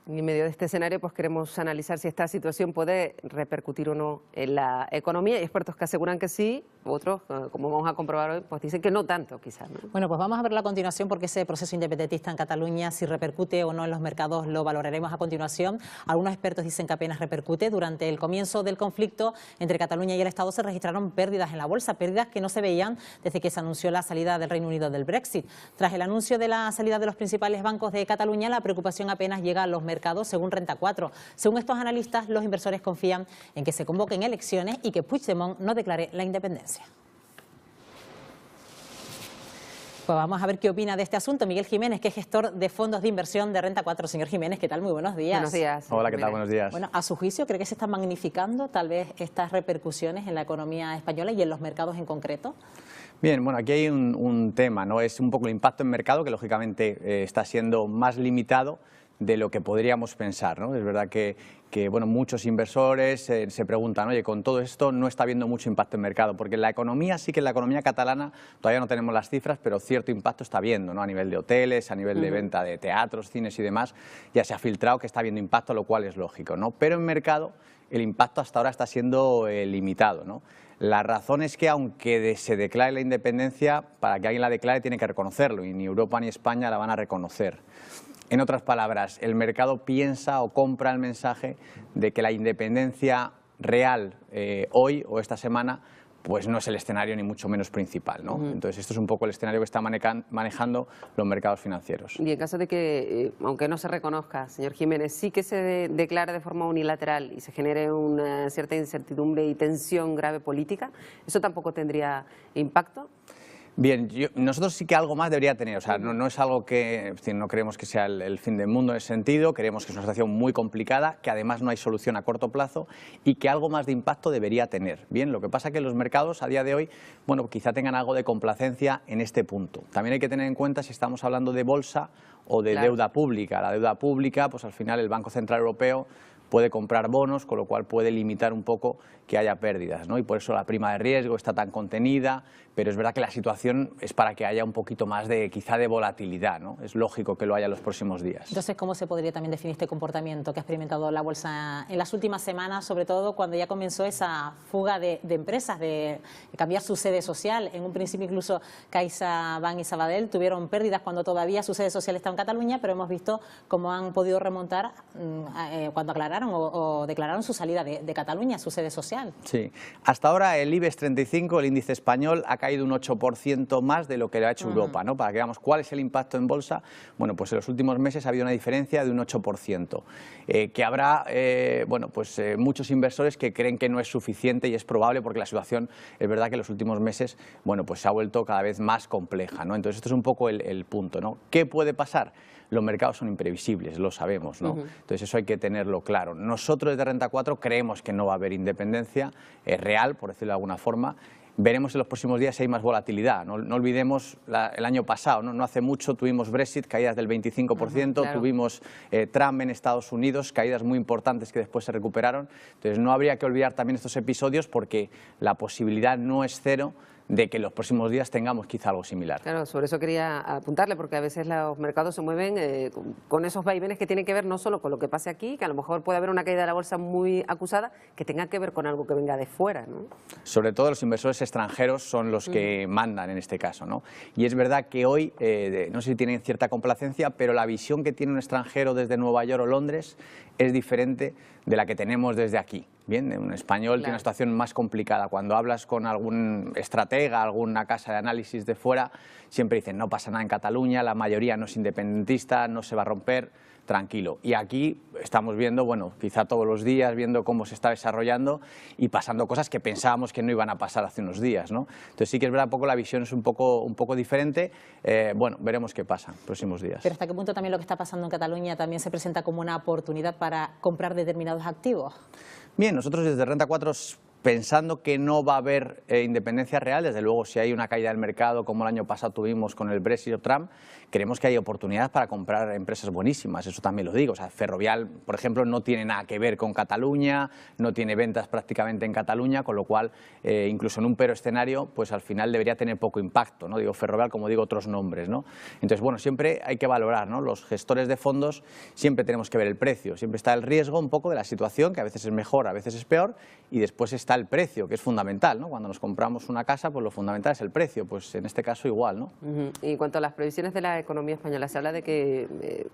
Y en medio de este escenario, pues queremos analizar si esta situación puede repercutir o no en la economía. Hay expertos que aseguran que sí, otros, como vamos a comprobar hoy, pues dicen que no tanto, quizás, ¿no? Bueno, pues vamos a verlo a continuación porque ese proceso independentista en Cataluña, si repercute o no en los mercados, lo valoraremos a continuación. Algunos expertos dicen que apenas repercute. Durante el comienzo del conflicto entre Cataluña y el Estado se registraron pérdidas en la bolsa, pérdidas que no se veían desde que se anunció la salida del Reino Unido del Brexit. Tras el anuncio de la salida de los principales bancos de Cataluña, la preocupación apenas llega a los mercados, según Renta 4. Según estos analistas, los inversores confían en que se convoquen elecciones y que Puigdemont no declare la independencia. Pues vamos a ver qué opina de este asunto Miguel Jiménez, que es gestor de fondos de inversión de Renta 4. Señor Jiménez, ¿qué tal? Muy buenos días. Buenos días. Hola, ¿qué tal? Buenos días. Bueno, a su juicio, ¿cree que se están magnificando tal vez estas repercusiones en la economía española y en los mercados en concreto? Bien, bueno, aquí hay un tema, ¿no? Es un poco el impacto en mercado que lógicamente está siendo más limitado de lo que podríamos pensar, ¿no? Es verdad que bueno, muchos inversores se preguntan, oye, con todo esto no está habiendo mucho impacto en mercado, porque en la economía, sí que en la economía catalana todavía no tenemos las cifras, pero cierto impacto está habiendo, ¿no? A nivel de hoteles, a nivel de venta de teatros, cines y demás, ya se ha filtrado que está habiendo impacto, lo cual es lógico, ¿no? Pero en mercado el impacto hasta ahora está siendo limitado, ¿no? La razón es que aunque se declare la independencia, para que alguien la declare tiene que reconocerlo, y ni Europa ni España la van a reconocer. En otras palabras, el mercado piensa o compra el mensaje de que la independencia real hoy o esta semana pues no es el escenario ni mucho menos principal, ¿no? Entonces esto es un poco el escenario que están manejando los mercados financieros. Y en caso de que, aunque no se reconozca, señor Jiménez, sí que se declare de forma unilateral y se genere una cierta incertidumbre y tensión grave política, ¿eso tampoco tendría impacto? Bien, nosotros sí que algo más debería tener, o sea, no es algo que, es decir, no creemos que sea el fin del mundo en ese sentido, creemos que es una situación muy complicada, que además no hay solución a corto plazo y que algo más de impacto debería tener. Bien, lo que pasa es que los mercados a día de hoy, bueno, quizá tengan algo de complacencia en este punto. También hay que tener en cuenta si estamos hablando de bolsa o de deuda pública. La deuda pública, pues al final el Banco Central Europeo puede comprar bonos, con lo cual puede limitar un poco que haya pérdidas, ¿no? Y por eso la prima de riesgo está tan contenida, pero es verdad que la situación es para que haya un poquito más de, quizá, de volatilidad, ¿no? Es lógico que lo haya en los próximos días. Entonces, ¿cómo se podría también definir este comportamiento que ha experimentado la bolsa en las últimas semanas, sobre todo cuando ya comenzó esa fuga de empresas, de cambiar su sede social? En un principio incluso CaixaBank y Sabadell tuvieron pérdidas cuando todavía su sede social estaba en Cataluña, pero hemos visto cómo han podido remontar cuando aclararon o declararon su salida de Cataluña, su sede social. Sí, hasta ahora el IBEX 35, el índice español, ha caído un 8% más de lo que lo ha hecho Europa, ¿no? Para que veamos cuál es el impacto en bolsa, bueno, pues en los últimos meses ha habido una diferencia de un 8%, que habrá, bueno, pues muchos inversores que creen que no es suficiente y es probable porque la situación es verdad que en los últimos meses, bueno, pues se ha vuelto cada vez más compleja, ¿no? Entonces esto es un poco el punto, ¿no? ¿Qué puede pasar? Los mercados son imprevisibles, lo sabemos, ¿no? Entonces eso hay que tenerlo claro. Nosotros desde Renta 4 creemos que no va a haber independencia real, por decirlo de alguna forma. Veremos en los próximos días si hay más volatilidad. No olvidemos el año pasado, no hace mucho tuvimos Brexit, caídas del 25%, claro. Tuvimos Trump en Estados Unidos, caídas muy importantes que después se recuperaron. Entonces no habría que olvidar también estos episodios porque la posibilidad no es cero de que en los próximos días tengamos quizá algo similar. Claro, sobre eso quería apuntarle, porque a veces los mercados se mueven con esos vaivenes que tienen que ver no solo con lo que pase aquí, que a lo mejor puede haber una caída de la bolsa muy acusada, que tenga que ver con algo que venga de fuera, ¿no? Sobre todo los inversores extranjeros son los que mandan en este caso, ¿no? Y es verdad que hoy, no sé si tienen cierta complacencia, pero la visión que tiene un extranjero desde Nueva York o Londres es diferente de la que tenemos desde aquí. Bien, un español tiene una situación más complicada. Cuando hablas con algún estratega, alguna casa de análisis de fuera, siempre dicen no pasa nada en Cataluña, la mayoría no es independentista, no se va a romper, tranquilo. Y aquí estamos viendo, bueno, quizá todos los días, viendo cómo se está desarrollando y pasando cosas que pensábamos que no iban a pasar hace unos días, ¿no? Entonces sí que es verdad, la visión es un poco diferente. Bueno, veremos qué pasa en los próximos días. Pero ¿hasta qué punto también lo que está pasando en Cataluña también se presenta como una oportunidad para comprar determinados activos? Bien, nosotros desde Renta 4 pensando que no va a haber independencia real. Desde luego, si hay una caída del mercado como el año pasado tuvimos con el Brexit o Trump, creemos que hay oportunidades para comprar empresas buenísimas, eso también lo digo. O sea, Ferrovial, por ejemplo, no tiene nada que ver con Cataluña, no tiene ventas prácticamente en Cataluña, con lo cual, incluso en un peor escenario, pues al final debería tener poco impacto, ¿no? Digo Ferrovial, como digo otros nombres, ¿no? Entonces, bueno, siempre hay que valorar, ¿no? Los gestores de fondos siempre tenemos que ver el precio, siempre está el riesgo un poco de la situación, que a veces es mejor, a veces es peor, y después está el precio, que es fundamental, ¿no? Cuando nos compramos una casa, pues lo fundamental es el precio, pues en este caso igual, ¿no? Y en cuanto a las previsiones de la economía española, se habla de que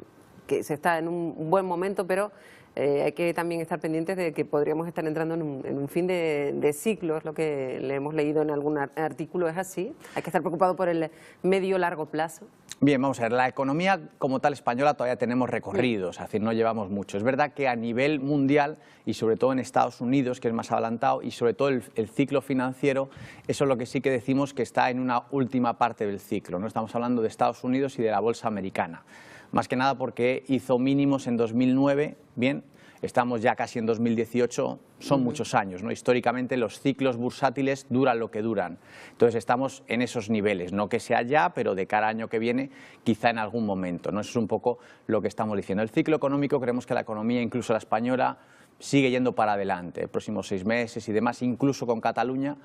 se está en un buen momento, pero hay que también estar pendientes de que podríamos estar entrando en un fin de ciclo, es lo que le hemos leído en algún artículo, ¿es así? Hay que estar preocupado por el medio-largo plazo. Bien, vamos a ver, la economía como tal española todavía tenemos recorridos, es decir, no llevamos mucho. Es verdad que a nivel mundial y sobre todo en Estados Unidos, que es más adelantado, y sobre todo el ciclo financiero, eso es lo que sí que decimos que está en una última parte del ciclo, ¿no? Estamos hablando de Estados Unidos y de la bolsa americana. Más que nada porque hizo mínimos en 2009, bien, estamos ya casi en 2018, son muchos años, ¿no? Históricamente los ciclos bursátiles duran lo que duran, entonces estamos en esos niveles, no que sea ya, pero de cara al año que viene, quizá en algún momento, ¿no? Eso es un poco lo que estamos diciendo. El ciclo económico, creemos que la economía, incluso la española, sigue yendo para adelante, próximos 6 meses y demás, incluso con Cataluña,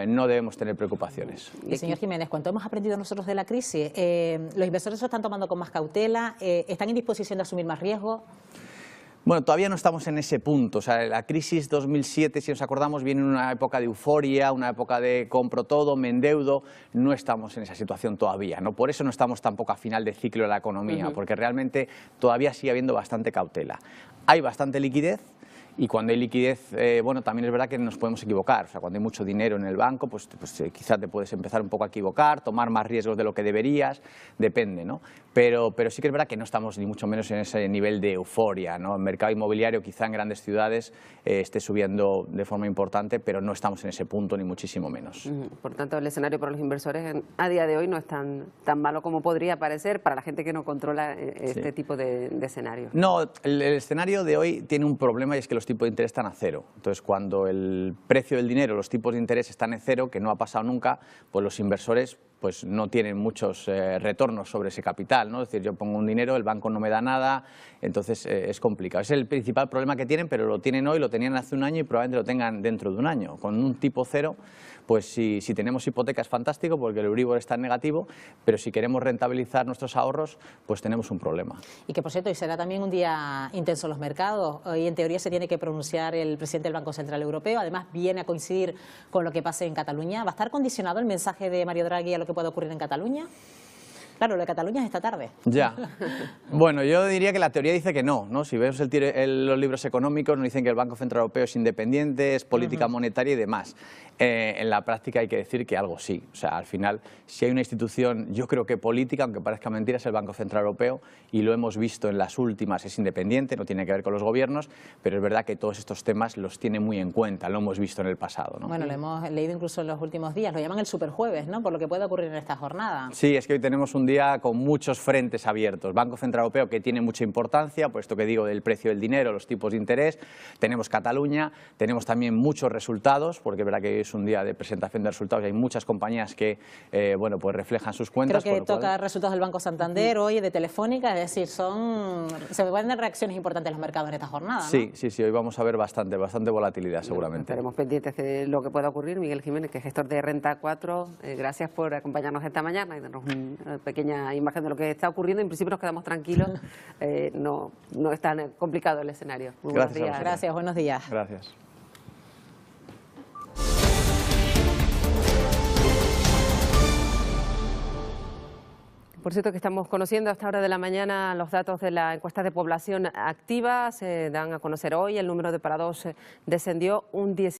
no debemos tener preocupaciones. Y señor Jiménez, ¿cuánto hemos aprendido nosotros de la crisis? ¿Los inversores se están tomando con más cautela? ¿Están en disposición de asumir más riesgo? Bueno, todavía no estamos en ese punto. O sea, la crisis 2007, si nos acordamos, viene en una época de euforia, una época de compro todo, me endeudo. No estamos en esa situación todavía, ¿no? Por eso no estamos tampoco a final de ciclo de la economía, porque realmente todavía sigue habiendo bastante cautela. Hay bastante liquidez. Y cuando hay liquidez, bueno, también es verdad que nos podemos equivocar. O sea, cuando hay mucho dinero en el banco, pues quizás te puedes empezar un poco a equivocar, tomar más riesgos de lo que deberías, depende, ¿no? Pero sí que es verdad que no estamos ni mucho menos en ese nivel de euforia, ¿no? El mercado inmobiliario quizá en grandes ciudades esté subiendo de forma importante, pero no estamos en ese punto ni muchísimo menos. Por tanto, el escenario para los inversores a día de hoy no es tan malo como podría parecer para la gente que no controla este tipo de escenarios. No, el escenario de hoy tiene un problema y es que los tipos de interés están a cero. Entonces, cuando el precio del dinero, los tipos de interés están en cero, que no ha pasado nunca, pues los inversores pues no tienen muchos retornos sobre ese capital, ¿no? Es decir, yo pongo un dinero, el banco no me da nada, entonces es complicado. Es el principal problema que tienen, pero lo tienen hoy, lo tenían hace un año y probablemente lo tengan dentro de un año. Con un tipo cero, pues si tenemos hipoteca es fantástico porque el Euribor está en negativo, pero si queremos rentabilizar nuestros ahorros, pues tenemos un problema. Y que, por cierto, hoy será también un día intenso en los mercados. Hoy, en teoría, se tiene que pronunciar el presidente del Banco Central Europeo. Además, viene a coincidir con lo que pase en Cataluña. ¿Va a estar condicionado el mensaje de Mario Draghi a lo que puede ocurrir en Cataluña? Claro, lo de Cataluña es esta tarde. Ya. Bueno, yo diría que la teoría dice que no, ¿no? Si vemos los libros económicos, nos dicen que el Banco Central Europeo es independiente, es política monetaria y demás. En la práctica hay que decir que algo sí. O sea, al final, si hay una institución, yo creo que política, aunque parezca mentira, es el Banco Central Europeo, y lo hemos visto en las últimas, es independiente, no tiene que ver con los gobiernos, pero es verdad que todos estos temas los tiene muy en cuenta, lo hemos visto en el pasado, ¿no? Bueno, lo hemos leído incluso en los últimos días, lo llaman el superjueves, ¿no? Por lo que puede ocurrir en esta jornada. Sí, es que hoy tenemos un día con muchos frentes abiertos. Banco Central Europeo, que tiene mucha importancia, por esto que digo del precio del dinero, los tipos de interés. Tenemos Cataluña, tenemos también muchos resultados, porque es verdad que es un día de presentación de resultados y hay muchas compañías que bueno, pues reflejan sus cuentas. Creo que toca resultados del Banco Santander hoy, de Telefónica, es decir, se pueden dar reacciones importantes en los mercados en esta jornada, ¿no? Sí, hoy vamos a ver bastante volatilidad seguramente. Estaremos pendientes de lo que pueda ocurrir. Miguel Jiménez, que es gestor de Renta 4, gracias por acompañarnos esta mañana y darnos una pequeña imagen de lo que está ocurriendo. En principio nos quedamos tranquilos, no es tan complicado el escenario. Muy buenos días. Gracias, buenos días. Gracias. Por cierto, que estamos conociendo a esta hora de la mañana los datos de la encuesta de población activa. Se dan a conocer hoy. El número de parados descendió un 10%.